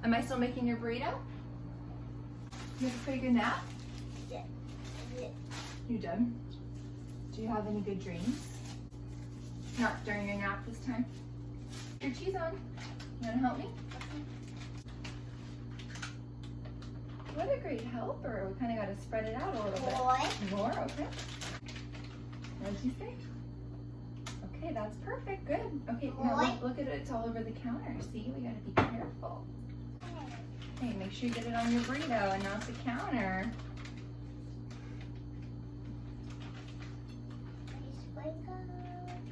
Am I still making your burrito? You have a pretty good nap? Yeah. You did? Do you have any good dreams? Not during your nap this time? Your cheese on. You wanna help me? What a great helper. We kind of got to spread it out a little bit. More, okay. What did you say? Okay, that's perfect. Good. Okay, now look at it. It's all over the counter. See, we got to be careful. Okay, make sure you get it on your burrito and not the counter.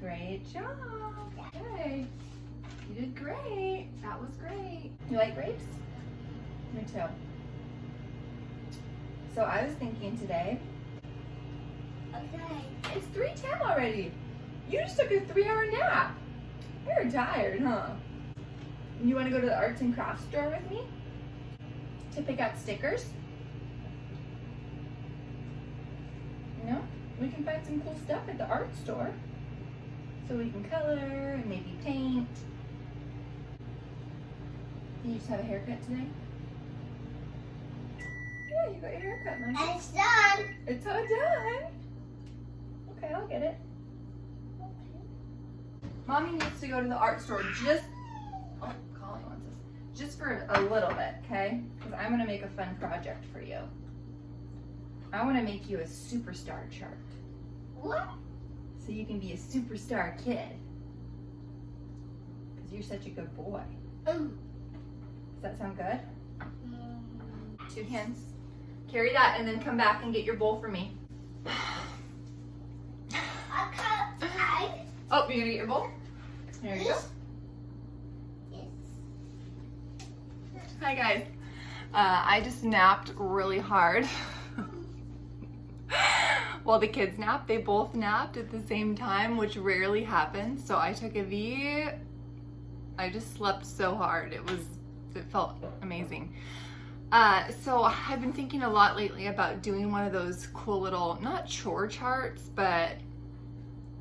Great job. Okay. You did great. That was great. You like grapes? Me too. So I was thinking today. Okay. It's 3:10 already. You just took a 3-hour nap. You're tired, huh? You want to go to the arts and crafts store with me to pick out stickers? No? We can find some cool stuff at the art store. So we can color and maybe paint. Did you just have a haircut today? Yeah, you got your haircut, Mommy. It's done. It's all done. Okay, I'll get it. Mommy needs to go to the art store just, oh, Colin wants this, just for a little bit, okay? Because I'm gonna make a fun project for you. I wanna make you a superstar chart. What? So you can be a superstar kid. Because you're such a good boy. Does that sound good? 2 hands. Carry that and then come back and get your bowl for me. Oh, you're gonna get your bowl? There you go. Yes. Hi guys. I just napped really hard. While the kids napped, they both napped at the same time, which rarely happens. So I took a V. I just slept so hard. It felt amazing. So I've been thinking a lot lately about doing one of those cool little, not chore charts, but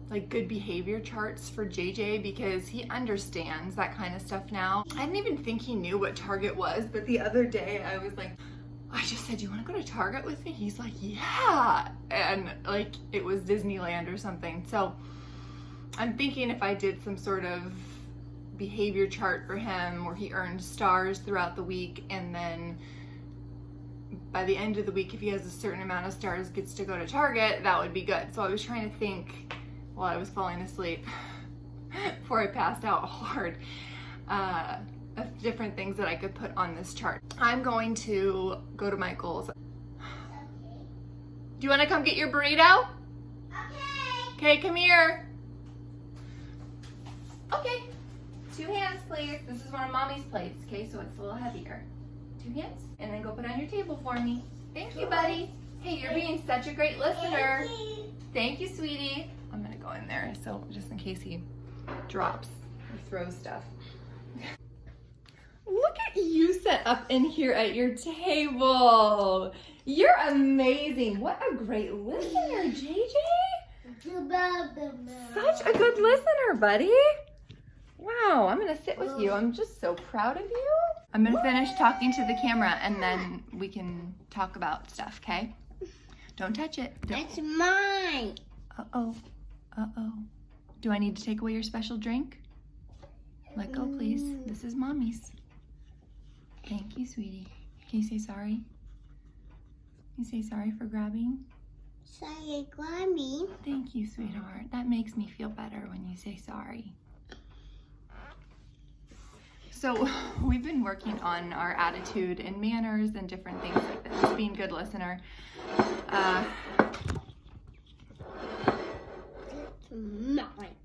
like good behavior charts for JJ because he understands that kind of stuff now. I didn't even think he knew what Target was, but the other day I was like, I just said, do you want to go to Target with me? He's like, yeah. And like it was Disneyland or something. So I'm thinking if I did some sort of behavior chart for him where he earned stars throughout the week, and then by the end of the week, if he has a certain amount of stars, gets to go to Target, that would be good. So I was trying to think while I was falling asleep before I passed out hard of different things that I could put on this chart. I'm going to go to Michael's. Do you want to come get your burrito? Okay. Okay, come here. Okay. 2 hands, please. This is one of Mommy's plates, okay? So it's a little heavier. 2 hands, and then go put on your table for me. Thank you, buddy. Hey, you're being such a great listener. Thank you, sweetie. I'm gonna go in there, so just in case he drops or throws stuff. Look at you set up in here at your table. You're amazing. What a great listener, JJ. Such a good listener, buddy. Wow, I'm gonna sit with you. I'm just so proud of you. I'm gonna finish talking to the camera and then we can talk about stuff, okay? Don't touch it. It's mine. Uh-oh. Uh-oh. Do I need to take away your special drink? Let go, please. This is Mommy's. Thank you, sweetie. Can you say sorry? Can you say sorry for grabbing? Sorry, Grammy. Thank you, sweetheart. That makes me feel better when you say sorry. So we've been working on our attitude and manners and different things like this, being a good listener. It's mine.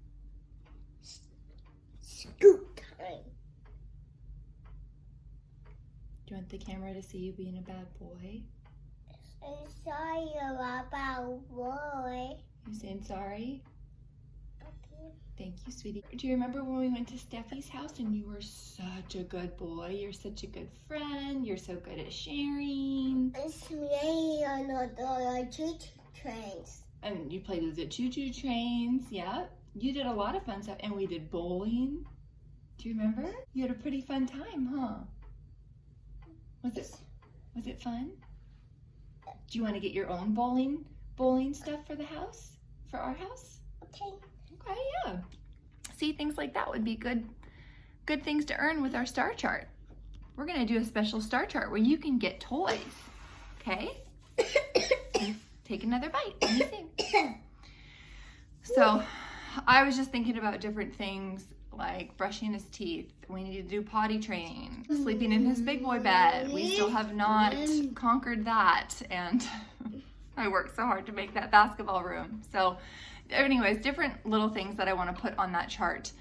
Scoop time. Do you want the camera to see you being a bad boy? I'm sorry about boy. You saying sorry? Okay. Thank you, sweetie. Do you remember when we went to Steffi's house and you were such a good boy? You're such a good friend. You're so good at sharing. It's me on the choo-choo trains. And you played with the choo-choo trains. Yeah. You did a lot of fun stuff. And we did bowling. Do you remember? You had a pretty fun time, huh? Was it fun? Do you want to get your own bowling stuff for the house? For our house? Okay. Okay, yeah. See, things like that would be good things to earn with our star chart. We're gonna do a special star chart where you can get toys. Okay? Take another bite. Let me see. So, I was just thinking about different things like brushing his teeth. We need to do potty training, sleeping in his big boy bed. We still have not conquered that, and I worked so hard to make that basketball room. So anyways, different little things that I want to put on that chart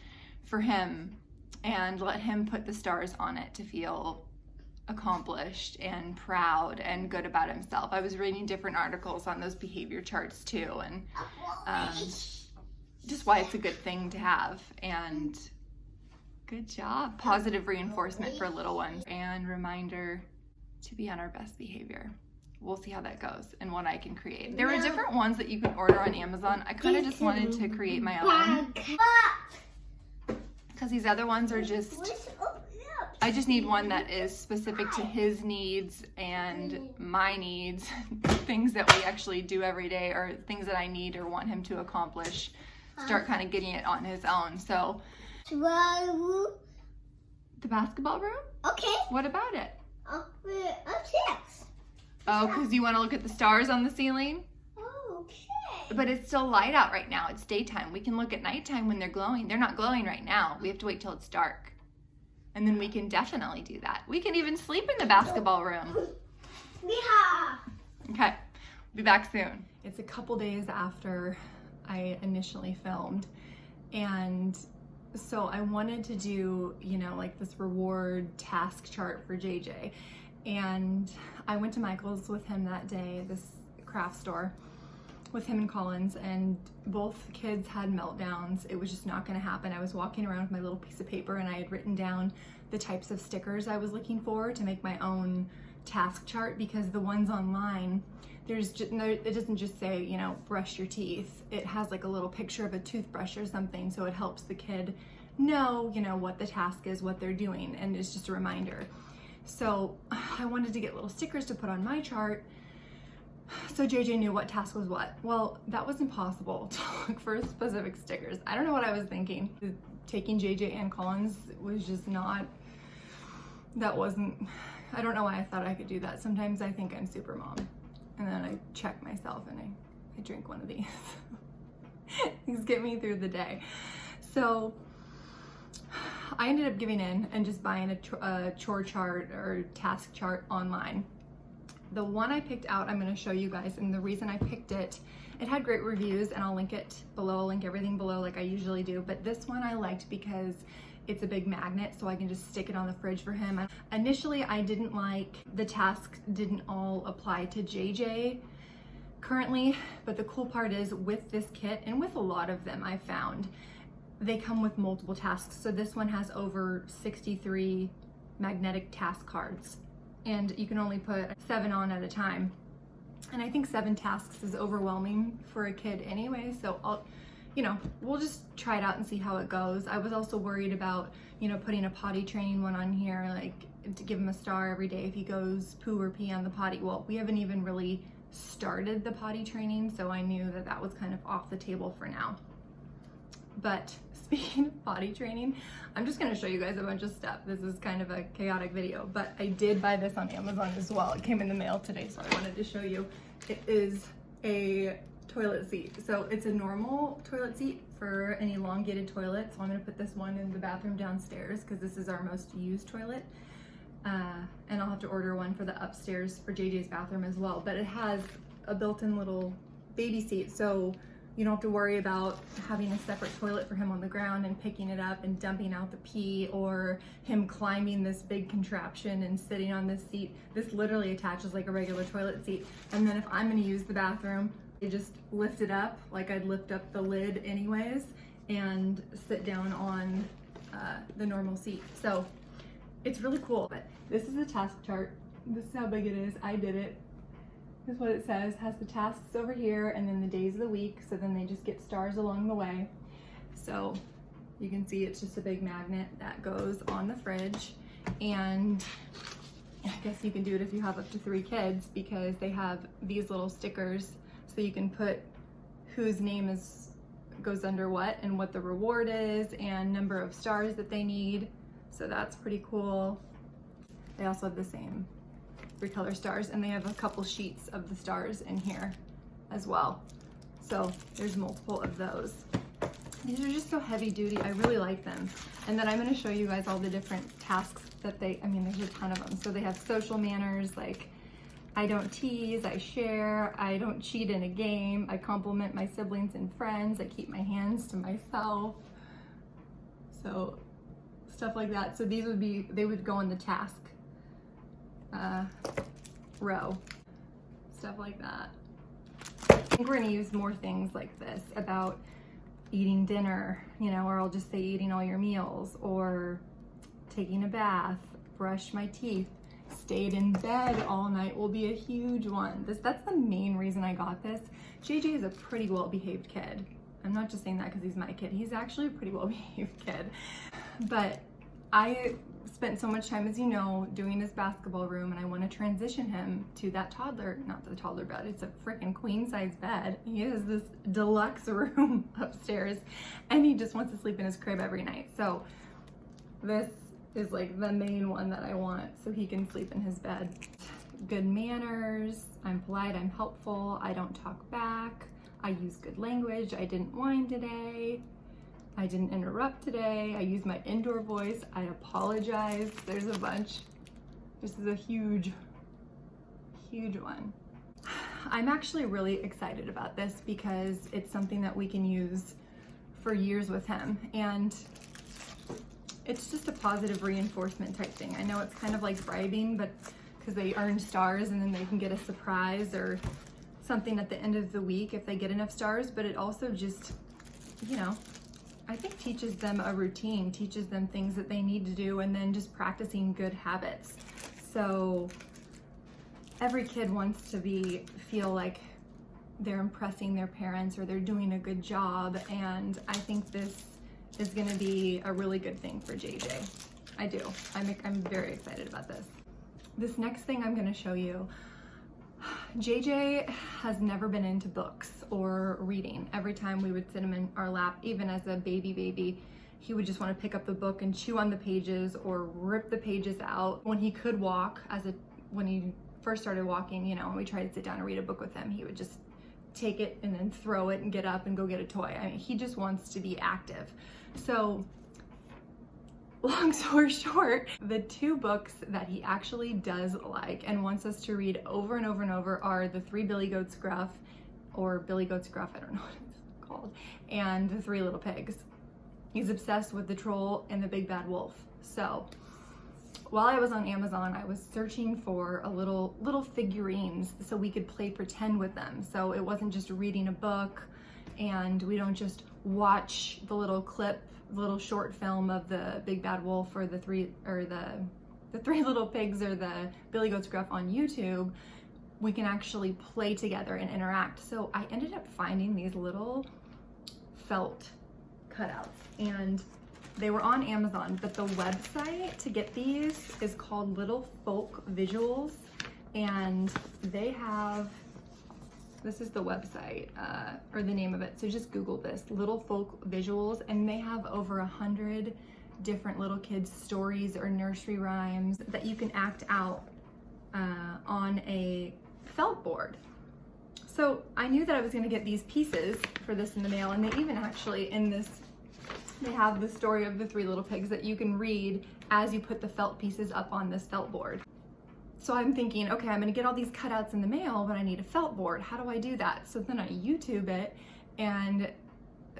for him and let him put the stars on it to feel accomplished and proud and good about himself. I was reading different articles on those behavior charts too, and just why it's a good thing to have. And good job. Positive reinforcement for little ones and reminder to be on our best behavior. We'll see how that goes and what I can create. There are different ones that you can order on Amazon. I kind of just wanted to create my own because these other ones are just, I just need one that is specific to his needs and my needs, things that we actually do every day or things that I need or want him to accomplish. Start kind of getting it on his own. So, the basketball room? Okay. What about it? Six. Oh, because you want to look at the stars on the ceiling? Okay. But it's still light out right now. It's daytime. We can look at nighttime when they're glowing. They're not glowing right now. We have to wait till it's dark. And then we can definitely do that. We can even sleep in the basketball room. Yeah. Okay, we'll be back soon. It's a couple days after I initially filmed, and so I wanted to do, you know, like this reward task chart for JJ, and I went to Michael's with him that day, this craft store, with him and Collins, and both kids had meltdowns. It was just not going to happen. I was walking around with my little piece of paper, and I had written down the types of stickers I was looking for to make my own task chart, because the ones online, it doesn't just say, you know, brush your teeth. It has like a little picture of a toothbrush or something, so it helps the kid know, you know, what the task is, what they're doing, and it's just a reminder. So I wanted to get little stickers to put on my chart so JJ knew what task was what. Well, that was impossible to look for specific stickers. I don't know what I was thinking. Taking JJ and Collins was just not, I don't know why I thought I could do that. Sometimes I think I'm super mom. And then I check myself and I drink one of these. These get me through the day. So I ended up giving in and just buying a chore chart or task chart online. The one I picked out, I'm going to show you guys, and the reason I picked it, it had great reviews, and I'll link it below. I'll link everything below like I usually do, but this one I liked because it's a big magnet, so I can just stick it on the fridge for him. Initially, I didn't like the tasks didn't all apply to JJ currently, but the cool part is with this kit, and with a lot of them I found, they come with multiple tasks. So this one has over 63 magnetic task cards, and you can only put 7 on at a time. And I think 7 tasks is overwhelming for a kid anyway, so we'll just try it out and see how it goes. I was also worried about, you know, putting a potty training one on here, like to give him a star every day if he goes poo or pee on the potty. Well, we haven't even really started the potty training, so I knew that that was kind of off the table for now. But speaking of potty training, I'm just gonna show you guys a bunch of stuff. This is kind of a chaotic video, but I did buy this on Amazon as well. It came in the mail today, so I wanted to show you. It is a toilet seat. So it's a normal toilet seat for an elongated toilet. So I'm gonna put this one in the bathroom downstairs because this is our most used toilet. And I'll have to order one for the upstairs for JJ's bathroom as well. But it has a built-in little baby seat, so you don't have to worry about having a separate toilet for him on the ground and picking it up and dumping out the pee, or him climbing this big contraption and sitting on this seat. This literally attaches like a regular toilet seat. And then if I'm gonna use the bathroom, I just lift it up like I'd lift up the lid anyways and sit down on the normal seat. So it's really cool. But this is the task chart. This is how big it is. I did it. This is what it says. Has the tasks over here and then the days of the week, so then they just get stars along the way. So you can see it's just a big magnet that goes on the fridge, and I guess you can do it if you have up to 3 kids, because they have these little stickers so you can put whose name goes under what and what the reward is and number of stars that they need. So that's pretty cool. They also have the same 3 color stars, and they have a couple sheets of the stars in here as well. So there's multiple of those. These are just so heavy duty. I really like them. And then I'm going to show you guys all the different tasks that there's a ton of them. So they have social manners, like I don't tease, I share, I don't cheat in a game, I compliment my siblings and friends, I keep my hands to myself. So stuff like that. So they would go in the task row, stuff like that. I think we're gonna use more things like this about eating dinner, or I'll just say eating all your meals, or taking a bath, brush my teeth, stayed in bed all night will be a huge one. That's the main reason I got this. JJ is a pretty well-behaved kid. I'm not just saying that because he's my kid. He's actually a pretty well-behaved kid. But I spent so much time, as you know, doing his basketball room, and I want to transition him to that toddler, not the toddler bed, it's a freaking queen size bed. He has this deluxe room upstairs, and he just wants to sleep in his crib every night. So this is like the main one that I want, so he can sleep in his bed. Good manners, I'm polite, I'm helpful, I don't talk back, I use good language, I didn't whine today, I didn't interrupt today, I use my indoor voice, I apologize. There's a bunch. This is a huge, huge one. I'm actually really excited about this because it's something that we can use for years with him, and it's just a positive reinforcement type thing. I know it's kind of like bribing, but because they earn stars and then they can get a surprise or something at the end of the week if they get enough stars, but it also just, I think teaches them a routine, teaches them things that they need to do, and then just practicing good habits. So every kid wants to feel like they're impressing their parents or they're doing a good job, and I think this is going to be a really good thing for JJ. I do. I'm very excited about this. This next thing I'm going to show you, JJ has never been into books or reading. Every time we would sit him in our lap, even as a baby, he would just want to pick up the book and chew on the pages or rip the pages out. When he could walk, when he first started walking, when we tried to sit down and read a book with him, he would just take it and then throw it and get up and go get a toy. I mean, he just wants to be active. So long story short, the 2 books that he actually does like and wants us to read over and over and over are The 3 Billy Goats Gruff, or Billy Goats Gruff, I don't know what it's called, and The 3 Little Pigs. He's obsessed with The Troll and The Big Bad Wolf. So while I was on Amazon, I was searching for a little figurines so we could play pretend with them. So it wasn't just reading a book, and we don't just watch the little clip, little short film of the Big Bad Wolf or the three Little Pigs or the Billy Goats Gruff on YouTube. We can actually play together and interact. So I ended up finding these little felt cutouts, and they were on Amazon, but the website to get these is called Little Folk Visuals, and they have, this is the website, or the name of it, so just Google this, Little Folk Visuals, and they have over 100 different little kids' stories or nursery rhymes that you can act out on a felt board. So I knew that I was gonna get these pieces for this in the mail, and they even actually, in this, they have the story of the 3 Little Pigs that you can read as you put the felt pieces up on this felt board. So I'm thinking, okay, I'm gonna get all these cutouts in the mail, but I need a felt board. How do I do that? So then I YouTube it, and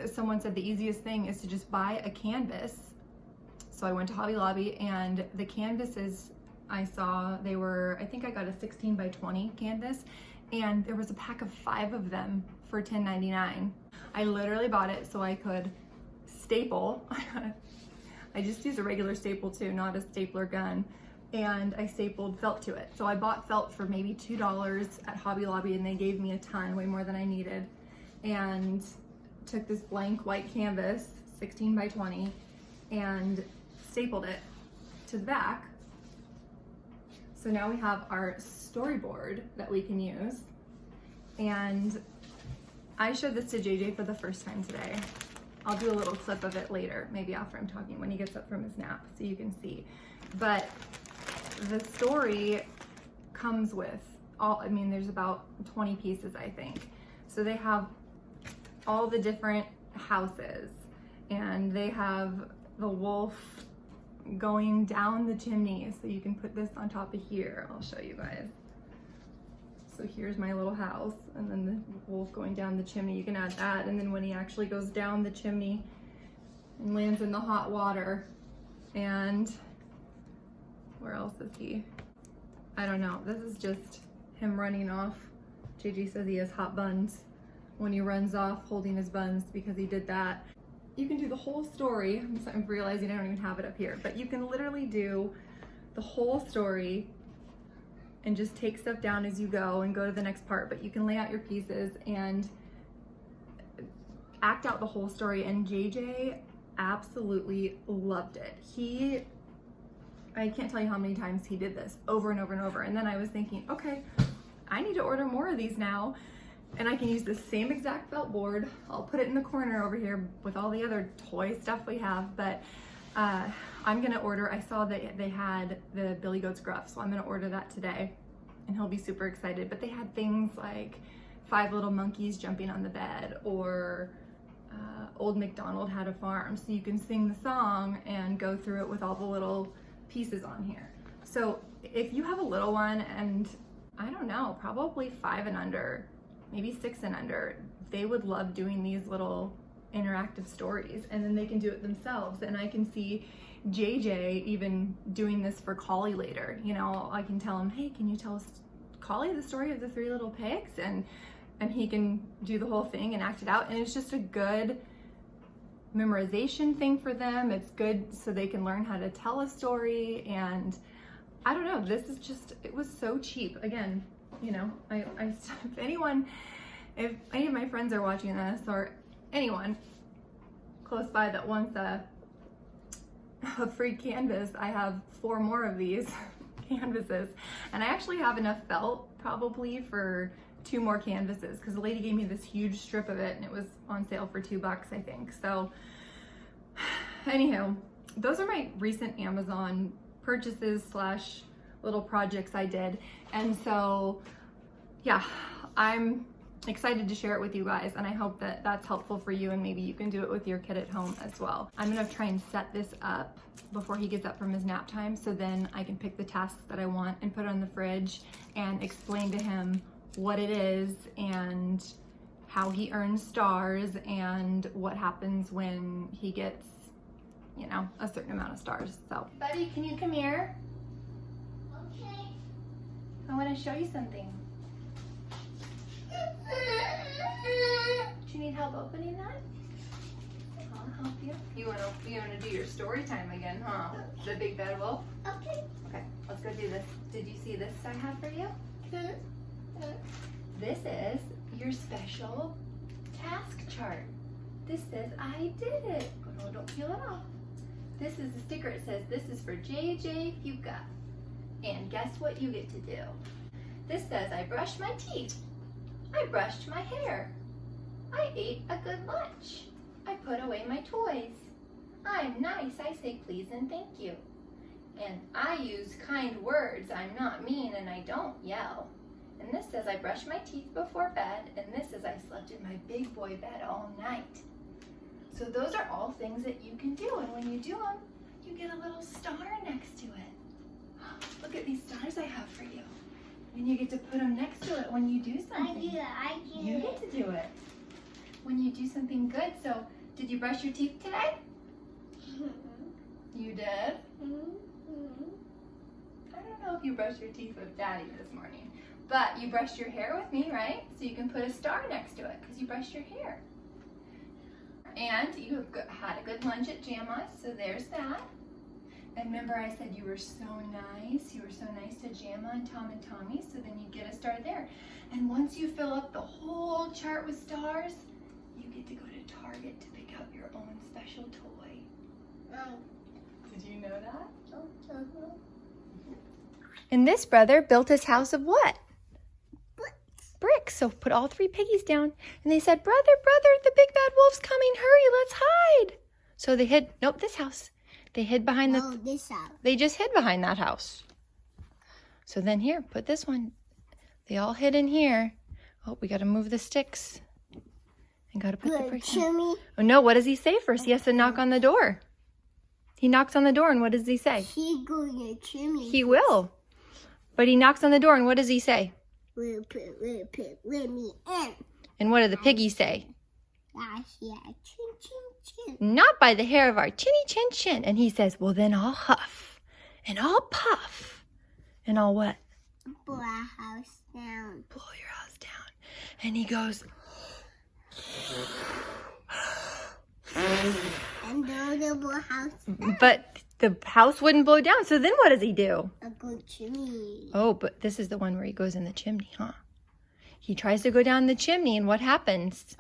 someone said the easiest thing is to just buy a canvas. So I went to Hobby Lobby, and the canvases I saw, I think I got a 16 by 20 canvas, and there was a pack of 5 of them for $10.99. I literally bought it so I could staple. I just use a regular staple too, not a stapler gun, and I stapled felt to it. So I bought felt for maybe $2 at Hobby Lobby, and they gave me a ton, way more than I needed, and took this blank white canvas, 16 by 20, and stapled it to the back. So now we have our storyboard that we can use. And I showed this to JJ for the first time today. I'll do a little clip of it later, maybe after I'm talking, when he gets up from his nap, so you can see. But the story comes with there's about 20 pieces, I think. So they have all the different houses, and they have the wolf going down the chimney. So you can put this on top of here. I'll show you guys. So here's my little house, and then the wolf going down the chimney. You can add that, and then when he actually goes down the chimney and lands in the hot water, and where else is he? I don't know. This is just him running off. JJ says he has hot buns when he runs off holding his buns because he did that. You can do the whole story. I'm realizing I don't even have it up here, but you can literally do the whole story and just take stuff down as you go and go to the next part. But you can lay out your pieces and act out the whole story. And JJ absolutely loved it. I can't tell you how many times he did this over and over and over. And then I was thinking, okay, I need to order more of these now. And I can use the same exact felt board. I'll put it in the corner over here with all the other toy stuff we have. But I'm gonna order, I saw that they had the Billy Goat's Gruff, so I'm gonna order that today and he'll be super excited. But they had things like 5 little monkeys jumping on the bed, or Old MacDonald had a farm. So you can sing the song and go through it with all the little pieces on here. So if you have a little one, and I don't know, probably 5 and under, maybe 6 and under, they would love doing these little interactive stories, and then they can do it themselves. And I can see JJ even doing this for Collie later. You know, I can tell him, hey, can you tell us, Collie, the story of the 3 little pigs? And he can do the whole thing and act it out. And it's just a good memorization thing for them. It's good so they can learn how to tell a story. And I don't know, this is just, it was so cheap. Again, you know, if any of my friends are watching this, or anyone close by that wants a free canvas, I have 4 more of these canvases, and I actually have enough felt probably for 2 more canvases, because the lady gave me this huge strip of it and it was on sale for $2, I think. So anywho, those are my recent Amazon purchases / little projects I did. And so yeah, I'm excited to share it with you guys, and I hope that that's helpful for you, and maybe you can do it with your kid at home as well. I'm gonna try and set this up before he gets up from his nap time, so then I can pick the tasks that I want and put it on the fridge and explain to him what it is and how he earns stars and what happens when he gets, you know, a certain amount of stars. So, buddy, can you come here? Okay. I want to show you something. Do you need help opening that? I'll help you. You wanna do your story time again, huh? The big bad wolf? Okay. Okay, let's go do this. Did you see this I have for you? This is your special task chart. This says I did it. Oh, no, don't peel it off. This is the sticker. It says this is for JJ Fuka. And guess what you get to do? This says I brushed my teeth. I brushed my hair. I ate a good lunch. I put away my toys. I'm nice. I say please and thank you. And I use kind words. I'm not mean and I don't yell. And this says I brushed my teeth before bed. And this says I slept in my big boy bed all night. So those are all things that you can do. And when you do them, you get a little star next to it. Look at these stars I have for you. And you get to put them next to it when you do something. I do You get to do it when you do something good. So, did you brush your teeth today? You did? I don't know if you brushed your teeth with Daddy this morning, but you brushed your hair with me, right? So you can put a star next to it because you brushed your hair. And you had a good lunch at Jama's, so there's that. And remember I said you were so nice. You were so nice to Jama and Tom and Tommy, so then you get a star there. And once you fill up the whole chart with stars, you get to go to Target to pick out your own special toy. Did you know that? And this brother built his house of what? Bricks. So put all 3 piggies down. And they said, brother, the big bad wolf's coming. Hurry, let's hide. So they hid, nope, this house. They hid behind this house. They just hid behind that house. So then here, put this one. They all hid in here. Oh, we got to move the sticks. And got to put the bricks in. Oh, no, what does he say first? He has to knock on the door. He knocks on the door, and what does he say? He He will. But he knocks on the door, and what does he say? Let me in. And what do the piggies say? Chin, chin, chin. Not by the hair of our chinny chin chin. And he says, well, then I'll huff, and I'll puff, and I'll what? Blow our house down. Blow your house down. And he goes, and the blow house down. but the house wouldn't blow down. So then what does he do? A good chimney. Oh, but this is the one where he goes in the chimney, huh? He tries to go down the chimney, and what happens?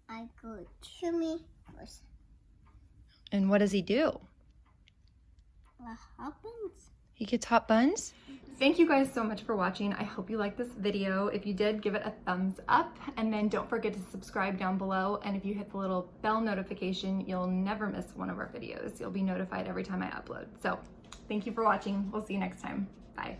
I go chimney first. And what does he do? What happens? He gets hot buns. Thank you guys so much for watching. I hope you liked this video. If you did, give it a thumbs up, and then don't forget to subscribe down below. And if you hit the little bell notification, you'll never miss one of our videos. You'll be notified every time I upload. So thank you for watching. We'll see you next time. Bye.